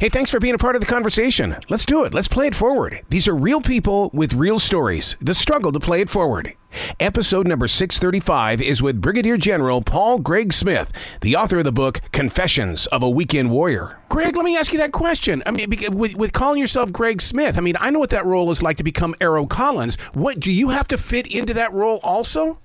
Hey, thanks for being a part of the conversation. Let's do it. Let's play it forward. These are real people with real stories. The struggle to play it forward. Episode number 635 is with Brigadier General Paul Greg Smith, the author of the book Confessions of a Weekend Warrior. Greg, let me ask you that question. I mean, with calling yourself Greg Smith, I mean, I know what that role is like to become Errol Collins. What do you have to fit into that role also?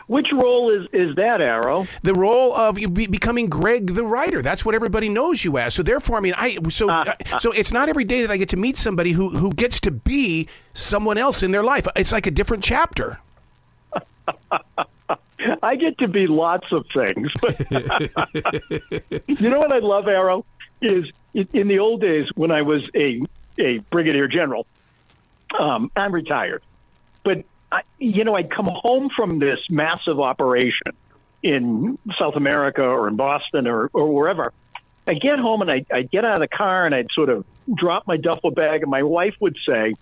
Which role is that, Arrow? The role of you becoming Greg the writer. That's what everybody knows you as. So therefore, I mean, so it's not every day that I get to meet somebody who gets to be someone else in their life. It's like a different chapter. I get to be lots of things. You know what I love, Arrow, is in the old days when I was a brigadier general, I'm retired, but I'd come home from this massive operation in South America or in Boston or wherever. I'd get home and I'd get out of the car and I'd sort of drop my duffel bag and my wife would say,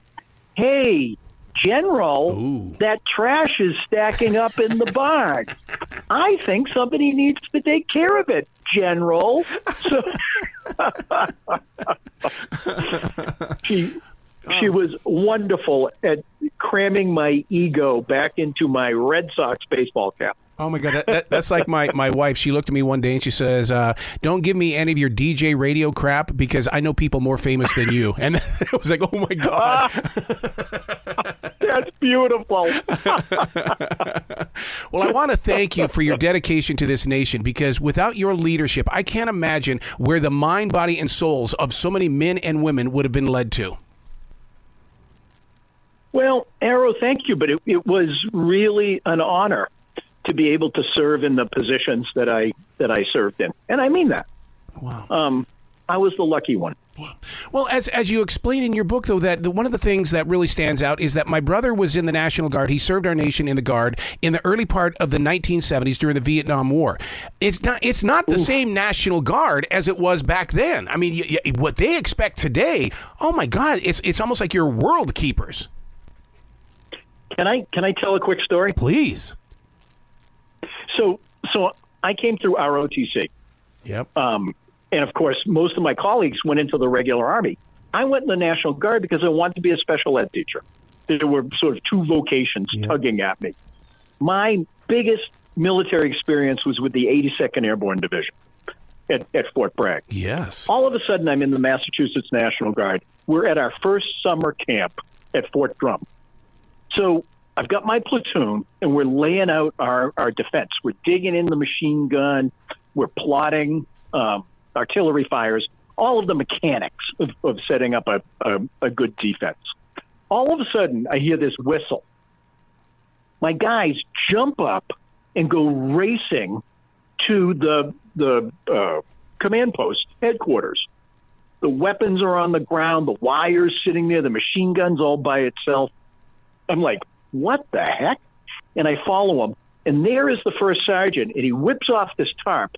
"Hey, General, Ooh. That trash is stacking up in the barn. I think somebody needs to take care of it, General." So She was wonderful at cramming my ego back into my Red Sox baseball cap. Oh, my God. That's like my wife. She looked at me one day and she says, don't give me any of your DJ radio crap because I know people more famous than you. And I was like, oh, my God. That's beautiful. Well, I want to thank you for your dedication to this nation because without your leadership, I can't imagine where the mind, body, and souls of so many men and women would have been led to. Well, Arrow, thank you, but it was really an honor to be able to serve in the positions that I served in, and I mean that. Wow. I was the lucky one. Well, as you explain in your book, though, that one of the things that really stands out is that my brother was in the National Guard. He served our nation in the Guard in the early part of the 1970s during the Vietnam War. It's not the same National Guard as it was back then. I mean, what they expect today, oh my God, it's almost like you're world keepers. Can I tell a quick story? Please. So I came through ROTC. Yep. And of course, most of my colleagues went into the regular Army. I went in the National Guard because I wanted to be a special ed teacher. There were sort of two vocations tugging at me. My biggest military experience was with the 82nd Airborne Division at Fort Bragg. Yes. All of a sudden, I'm in the Massachusetts National Guard. We're at our first summer camp at Fort Drum. So I've got my platoon, and we're laying out our defense. We're digging in the machine gun. We're plotting artillery fires, all of the mechanics of setting up a good defense. All of a sudden, I hear this whistle. My guys jump up and go racing to the command post headquarters. The weapons are on the ground, the wire's sitting there, the machine gun's all by itself. I'm like, what the heck? And I follow him, and there is the first sergeant, and he whips off this tarp,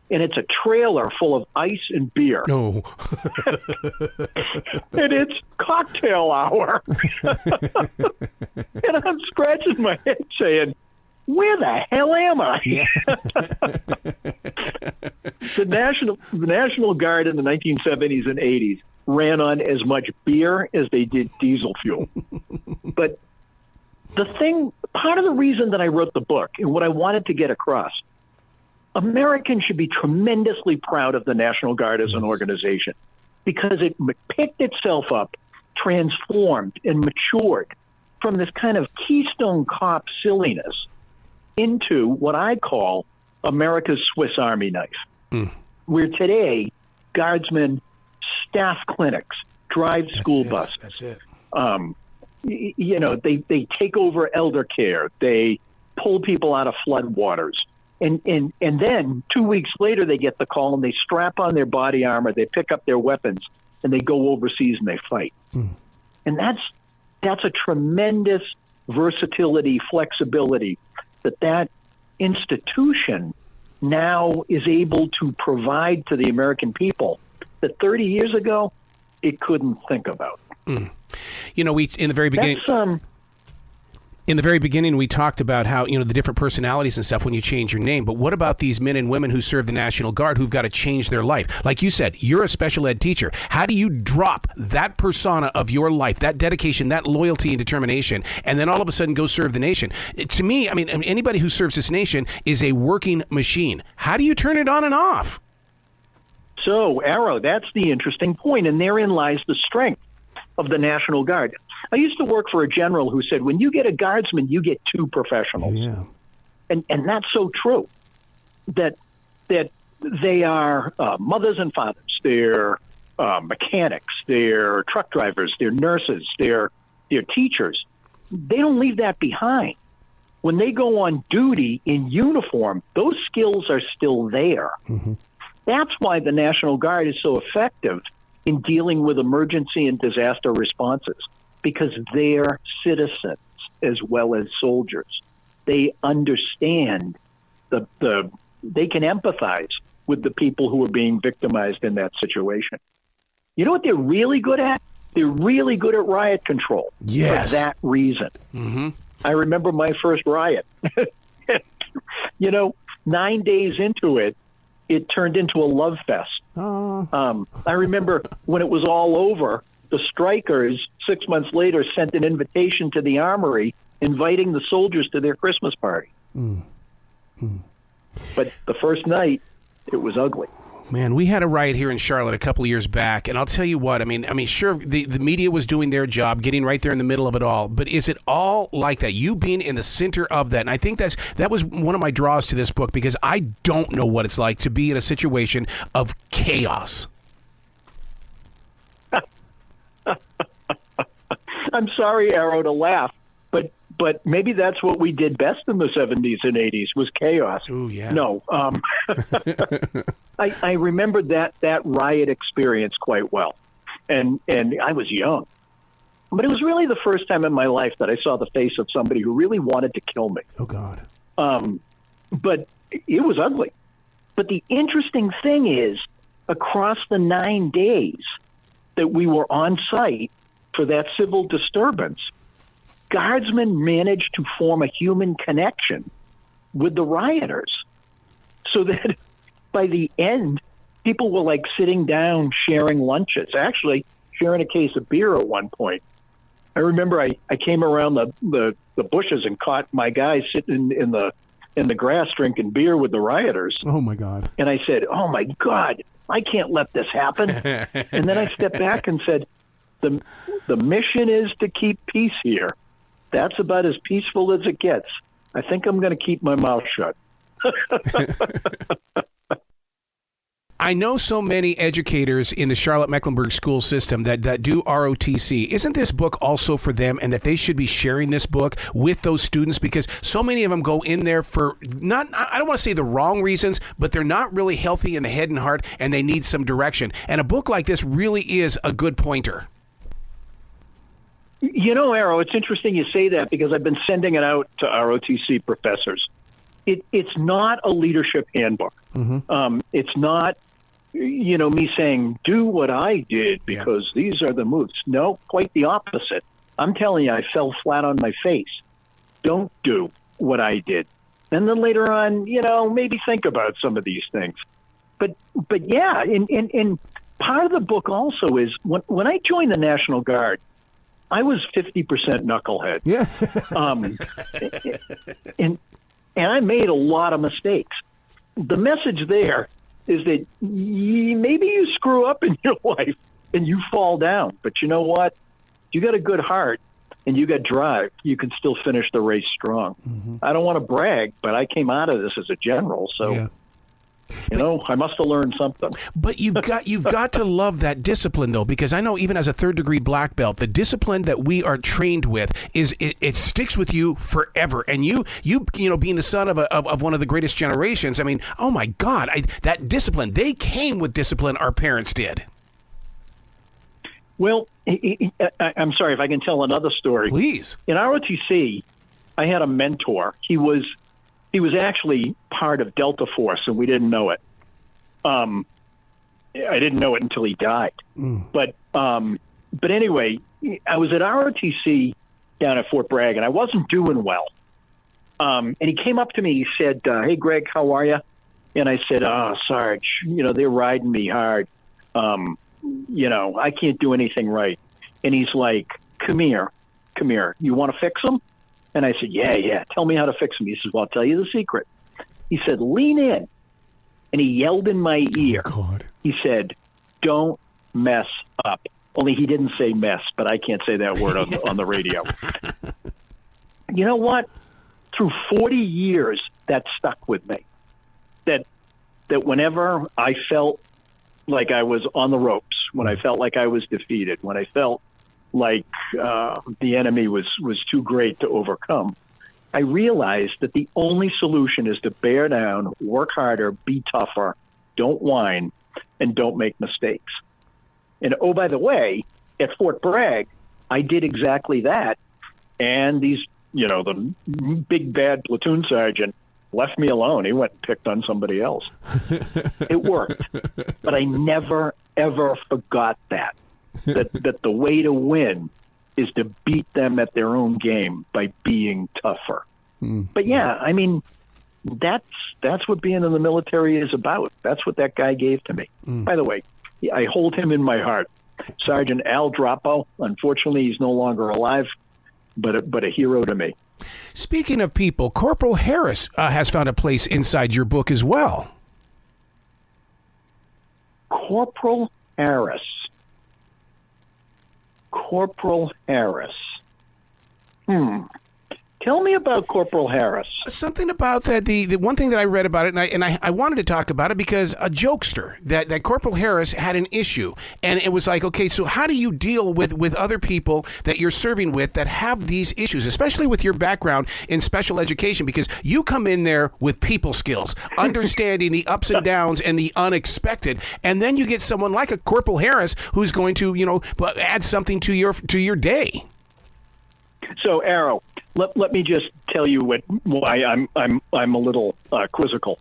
and it's a trailer full of ice and beer. No. And it's cocktail hour. And I'm scratching my head saying, where the hell am I? The National Guard in the 1970s and 80s ran on as much beer as they did diesel fuel. But part of the reason that I wrote the book and what I wanted to get across, Americans should be tremendously proud of the National Guard as an organization because it picked itself up, transformed, and matured from this kind of Keystone Cop silliness into what I call America's Swiss Army knife, where today guardsmen staff clinics, drive school buses. That's it. They take over elder care. They pull people out of floodwaters. And then 2 weeks later, they get the call and they strap on their body armor, they pick up their weapons, and they go overseas and they fight. And that's a tremendous versatility, flexibility that institution now is able to provide to the American people that 30 years ago it couldn't think about. You know, we in the very beginning. In the very beginning, we talked about how, the different personalities and stuff when you change your name. But what about these men and women who serve the National Guard who've got to change their life? Like you said, you're a special ed teacher. How do you drop that persona of your life, that dedication, that loyalty and determination, and then all of a sudden go serve the nation? To me, anybody who serves this nation is a working machine. How do you turn it on and off? So, Arrow, that's the interesting point, and therein lies the strength of the National Guard. I used to work for a general who said, when you get a guardsman, you get two professionals. Yeah. And that's so true, that they are mothers and fathers. They're mechanics. They're truck drivers. They're nurses. They're teachers. They don't leave that behind. When they go on duty in uniform, those skills are still there. Mm-hmm. That's why the National Guard is so effective in dealing with emergency and disaster responses, because they're citizens as well as soldiers. They understand they can empathize with the people who are being victimized in that situation. You know what they're really good at? They're really good at riot control. Yes. For that reason. Mm-hmm. I remember my first riot. 9 days into it, it turned into a love fest. I remember when it was all over, the strikers 6 months later sent an invitation to the armory inviting the soldiers to their Christmas party. But the first night, it was ugly. Man, we had a riot here in Charlotte a couple of years back, and I'll tell you what, sure, the media was doing their job, getting right there in the middle of it all, but is it all like that? You being in the center of that, and I think that was one of my draws to this book, because I don't know what it's like to be in a situation of chaos. I'm sorry, Arrow, to laugh, but maybe that's what we did best in the 70s and 80s was chaos. Ooh, yeah. No. I remember that riot experience quite well. And I was young. But it was really the first time in my life that I saw the face of somebody who really wanted to kill me. Oh, God. But it was ugly. But the interesting thing is, across the 9 days that we were on site for that civil disturbance, guardsmen managed to form a human connection with the rioters, so that by the end, people were like sitting down, sharing lunches, actually sharing a case of beer at one point. I remember I came around the bushes and caught my guys sitting in the grass drinking beer with the rioters. Oh, my God. And I said, oh, my God, I can't let this happen. And then I stepped back and said, the mission is to keep peace here. That's about as peaceful as it gets. I think I'm going to keep my mouth shut. I know so many educators in the Charlotte-Mecklenburg school system that do ROTC. Isn't this book also for them, and that they should be sharing this book with those students? Because so many of them go in there for I don't want to say the wrong reasons, but they're not really healthy in the head and heart, and they need some direction. And a book like this really is a good pointer. Arrow, it's interesting you say that, because I've been sending it out to ROTC professors. It's not a leadership handbook. Mm-hmm. It's not, me saying, do what I did because these are the moves. No, quite the opposite. I'm telling you, I fell flat on my face. Don't do what I did. And then later on, maybe think about some of these things. But yeah, and part of the book also is when I joined the National Guard, I was 50% knucklehead. Yeah. And I made a lot of mistakes. The message there is that maybe you screw up in your life and you fall down. But you know what? You got a good heart and you got drive. You can still finish the race strong. Mm-hmm. I don't want to brag, but I came out of this as a general. So, yeah. I must have learned something. But you've got to love that discipline, though, because I know even as a third-degree black belt, the discipline that we are trained with it sticks with you forever. And you being the son of one of the greatest generations, oh my God, that discipline, they came with discipline. Our parents did. Well, I'm sorry if I can tell another story. Please. In ROTC, I had a mentor. He was actually part of Delta Force, and we didn't know it. I didn't know it until he died. But anyway, I was at ROTC down at Fort Bragg, and I wasn't doing well. And he came up to me. He said, "Hey, Greg, how are you?" And I said, "Oh, Sarge, they're riding me hard. I can't do anything right." And he's like, come here. You want to fix them?" And I said, yeah. Tell me how to fix them. He says, "Well, I'll tell you the secret." He said, "Lean in." And he yelled in my ear. Oh, God. He said, "Don't mess up." Only he didn't say mess, but I can't say that word on the radio. You know what? Through 40 years, that stuck with me. That whenever I felt like I was on the ropes, when I felt like I was defeated, when I felt like the enemy was too great to overcome, I realized that the only solution is to bear down, work harder, be tougher, don't whine, and don't make mistakes. And oh, by the way, at Fort Bragg, I did exactly that. And the big bad platoon sergeant left me alone. He went and picked on somebody else. It worked. But I never, ever forgot that the way to win is to beat them at their own game by being tougher. But yeah, I mean, that's what being in the military is about. That's what that guy gave to me. By the way, I hold him in my heart. Sergeant Al Droppo, unfortunately, he's no longer alive, but a hero to me. Speaking of people, Corporal Harris has found a place inside your book as well. Corporal Harris. Tell me about Corporal Harris. Something about that. The one thing that I read about it, and I wanted to talk about it because a jokester that Corporal Harris had an issue, and it was like, okay, so how do you deal with other people that you're serving with that have these issues, especially with your background in special education, because you come in there with people skills, understanding the ups and downs and the unexpected, and then you get someone like a Corporal Harris who's going to add something to your day. So, Arrow, let me just tell you why I'm a little quizzical.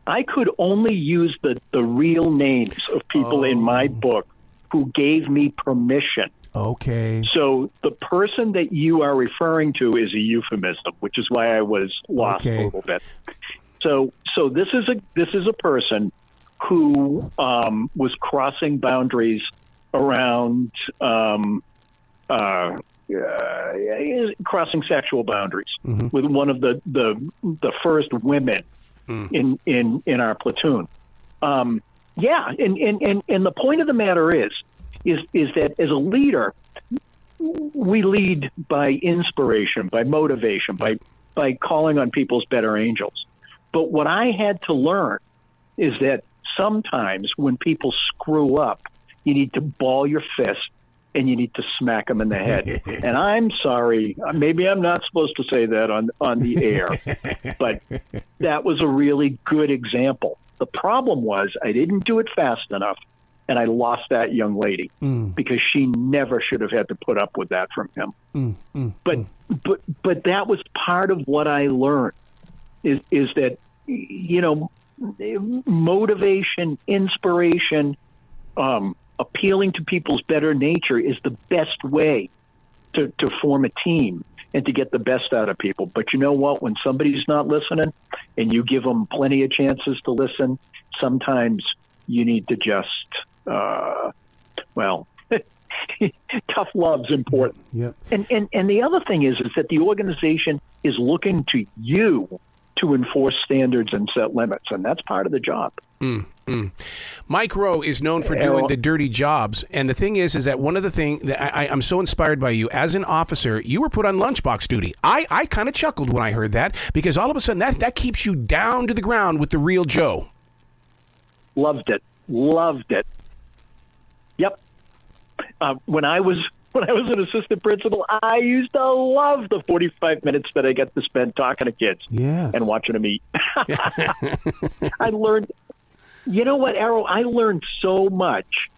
I could only use the real names of people in my book who gave me permission. Okay. So the person that you are referring to is a euphemism, which is why I was lost a little bit. So this is a person who was crossing boundaries around crossing sexual boundaries with one of the first women in our platoon. And the point of the matter is that as a leader, we lead by inspiration, by motivation, by calling on people's better angels. But what I had to learn is that sometimes when people screw up, you need to ball your fist and you need to smack them in the head. And I'm sorry, maybe I'm not supposed to say that on the air, but that was a really good example. The problem was I didn't do it fast enough, and I lost that young lady because she never should have had to put up with that from him. But that was part of what I learned is that, motivation, inspiration, appealing to people's better nature is the best way to form a team and to get the best out of people. But you know what? When somebody's not listening and you give them plenty of chances to listen, sometimes you need to just, tough love's important. Yep. And the other thing is that the organization is looking to you to enforce standards and set limits, and that's part of the job. Mike Rowe is known for doing the dirty jobs, and the thing is that one of the things that I'm so inspired by you as an officer, you were put on lunchbox duty. I kind of chuckled when I heard that, because all of a sudden that keeps you down to the ground with the real Joe. Loved it. Yep. When I was an assistant principal, I used to love the 45 minutes that I get to spend talking to kids and watching them eat. I learned, you know what, Arrow? I learned so much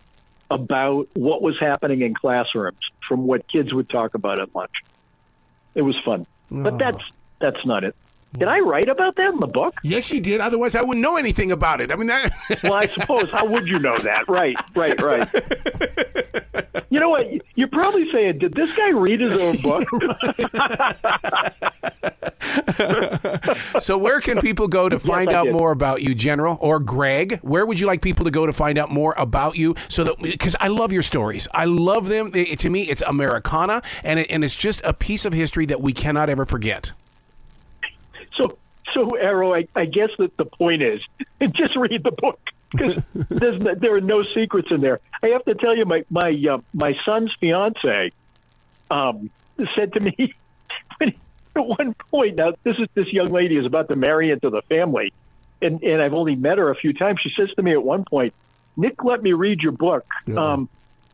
about what was happening in classrooms from what kids would talk about at lunch. It was fun. But that's not it. Did I write about that in the book? Yes, you did. Otherwise, I wouldn't know anything about it. I mean, that. Well, I suppose. How would you know that? Right. know what? You're probably saying, did this guy read his own book? So where can people go to find out more about you, General, or Greg? Where would you like people to go to find out more about you? So that, because I love your stories. I love them. To me, it's Americana, and it's just a piece of history that we cannot ever forget. So Arrow, I guess that the point is, just read the book, because there are no secrets in there. I have to tell you, my son's fiance said to me at one point, now this young lady is about to marry into the family, and I've only met her a few times. She says to me at one point, "Nick, let me read your book. Yeah.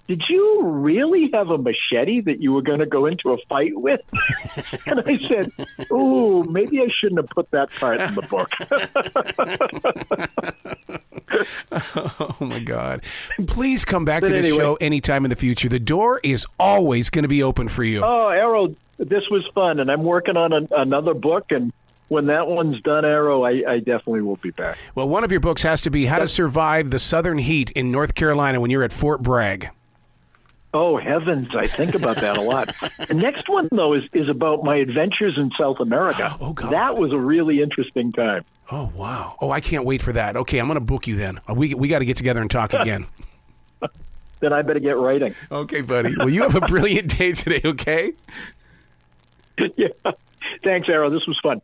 Did you really have a machete that you were going to go into a fight with?" And I said, "Ooh, maybe I shouldn't have put that part in the book." Oh, my God. Please come back to this show anytime in the future. The door is always going to be open for you. Oh, Arrow, this was fun, and I'm working on another book, and when that one's done, Arrow, I definitely will be back. Well, one of your books has to be How to Survive the Southern Heat in North Carolina when you're at Fort Bragg. Oh, heavens, I think about that a lot. The next one, though, is about my adventures in South America. Oh, God. That was a really interesting time. Oh, wow. Oh, I can't wait for that. Okay, I'm going to book you then. We got to get together and talk again. Then I better get writing. Okay, buddy. Well, you have a brilliant day today, okay? Yeah. Thanks, Arrow. This was fun.